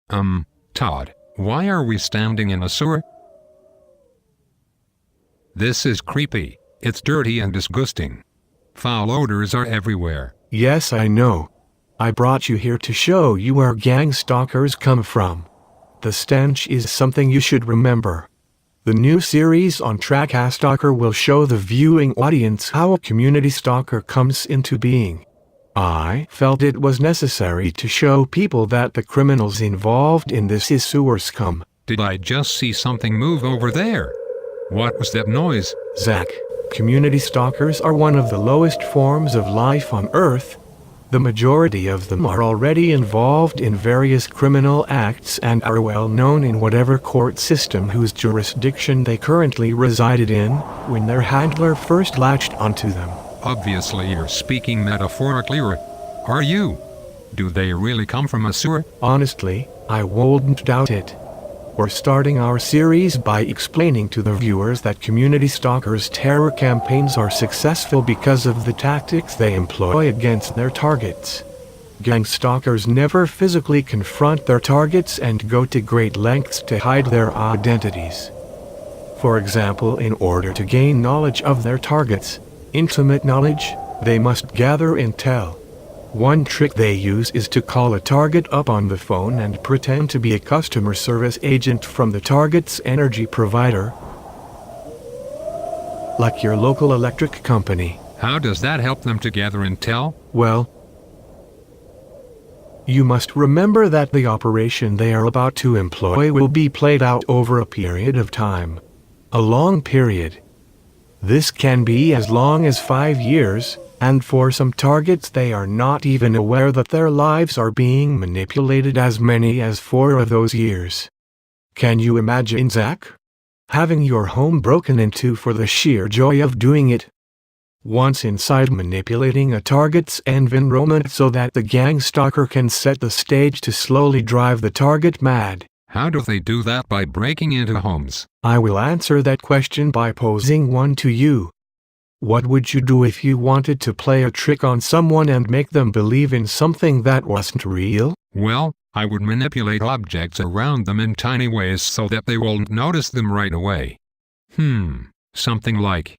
Todd, why are we standing in a sewer? This is creepy. It's dirty and disgusting. Foul odors are everywhere. Yes, I know. I brought you here to show you where gang stalkers come from. The stench is something you should remember. The new series on Trackastalker will show the viewing audience how a community stalker comes into being. I felt it was necessary to show people that the criminals involved in this is sewer scum. Did I just see something move over there? What was that noise? Zach, community stalkers are one of the lowest forms of life on Earth. The majority of them are already involved in various criminal acts and are well known in whatever court system whose jurisdiction they currently resided in when their handler first latched onto them. Obviously you're speaking metaphorically, or are you? Do they really come from a sewer? Honestly, I wouldn't doubt it. We're starting our series by explaining to the viewers that community stalkers' terror campaigns are successful because of the tactics they employ against their targets. Gang stalkers never physically confront their targets and go to great lengths to hide their identities. For example, in order to gain knowledge of their targets, intimate knowledge, they must gather intel. One trick they use is to call a target up on the phone and pretend to be a customer service agent from the target's energy provider, like your local electric company. How does that help them to gather intel? Well, you must remember that the operation they are about to employ will be played out over a period of time. A long period. This can be as long as 5 years, and for some targets they are not even aware that their lives are being manipulated as many as 4 of those years. Can you imagine, Zach? Having your home broken into for the sheer joy of doing it. Once inside, manipulating a target's environment so that the gang stalker can set the stage to slowly drive the target mad. How do they do that? By breaking into homes? I will answer that question by posing one to you. What would you do if you wanted to play a trick on someone and make them believe in something that wasn't real? Well, I would manipulate objects around them in tiny ways so that they won't notice them right away. Something like,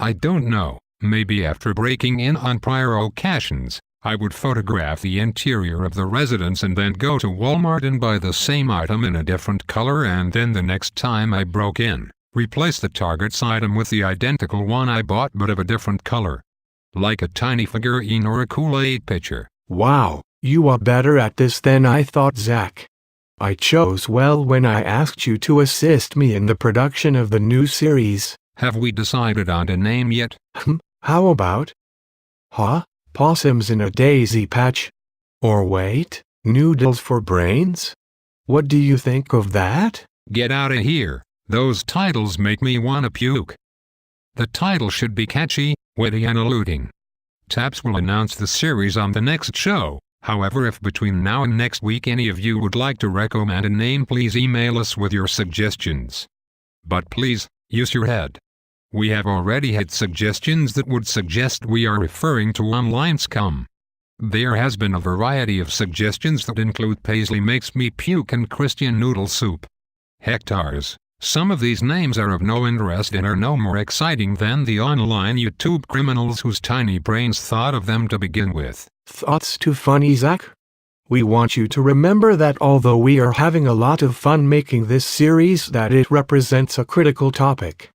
I don't know, maybe after breaking in on prior occasions, I would photograph the interior of the residence and then go to Walmart and buy the same item in a different color, and then the next time I broke in, replace the target's item with the identical one I bought but of a different color. Like a tiny figurine or a Kool-Aid pitcher. Wow, you are better at this than I thought, Zach. I chose well when I asked you to assist me in the production of the new series. Have we decided on a name yet? How about? Possums in a daisy patch? Or wait, noodles for brains? What do you think of that? Get out of here. Those titles make me wanna puke. The title should be catchy, witty and eluding. Taps will announce the series on the next show. However, if between now and next week any of you would like to recommend a name, please email us with your suggestions. But please, use your head. We have already had suggestions that would suggest we are referring to online scum. There has been a variety of suggestions that include Paisley Makes Me Puke and Christian Noodle Soup. Hectares. Some of these names are of no interest and are no more exciting than the online YouTube criminals whose tiny brains thought of them to begin with. Thoughts too funny, Zach? We want you to remember that although we are having a lot of fun making this series, that it represents a critical topic.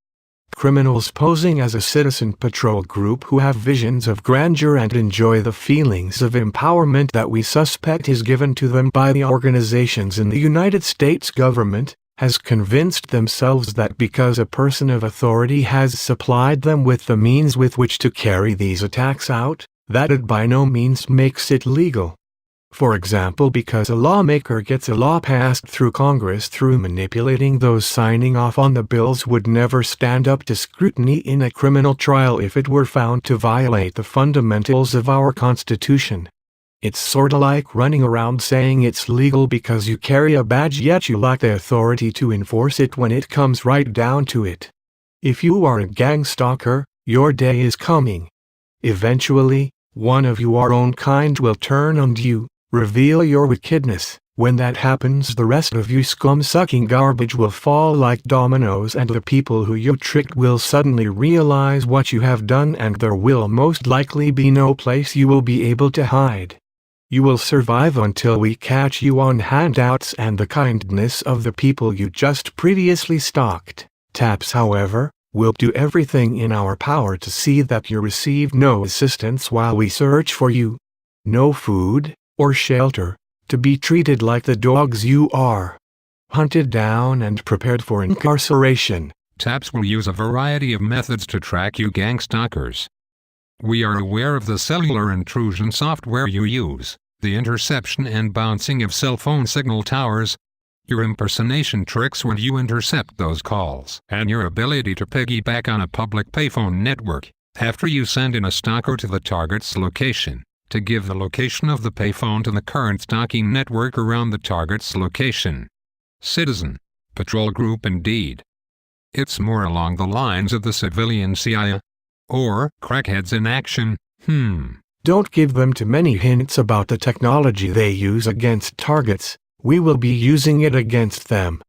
Criminals posing as a citizen patrol group who have visions of grandeur and enjoy the feelings of empowerment that we suspect is given to them by the organizations in the United States government, has convinced themselves that because a person of authority has supplied them with the means with which to carry these attacks out, that it by no means makes it legal. For example, because a lawmaker gets a law passed through Congress through manipulating those signing off on the bills would never stand up to scrutiny in a criminal trial if it were found to violate the fundamentals of our Constitution. It's sorta like running around saying it's legal because you carry a badge yet you lack the authority to enforce it when it comes right down to it. If you are a gang stalker, your day is coming. Eventually, one of your own kind will turn on you, reveal your wickedness, When that happens, the rest of you scum-sucking garbage will fall like dominoes, and the people who you tricked will suddenly realize what you have done, and there will most likely be no place you will be able to hide. You will survive until we catch you on handouts and the kindness of the people you just previously stalked. Taps, however, will do everything in our power to see that you receive no assistance while we search for you. No food, or shelter, to be treated like the dogs you are. Hunted down and prepared for incarceration. Taps will use a variety of methods to track you gang stalkers. We are aware of the cellular intrusion software you use, the interception and bouncing of cell phone signal towers, your impersonation tricks when you intercept those calls, and your ability to piggyback on a public payphone network after you send in a stalker to the target's location, to give the location of the payphone to the current stalking network around the target's location. Citizen patrol group indeed. It's more along the lines of the civilian CIA. Or crackheads in action. Don't give them too many hints about the technology they use against targets. We will be using it against them.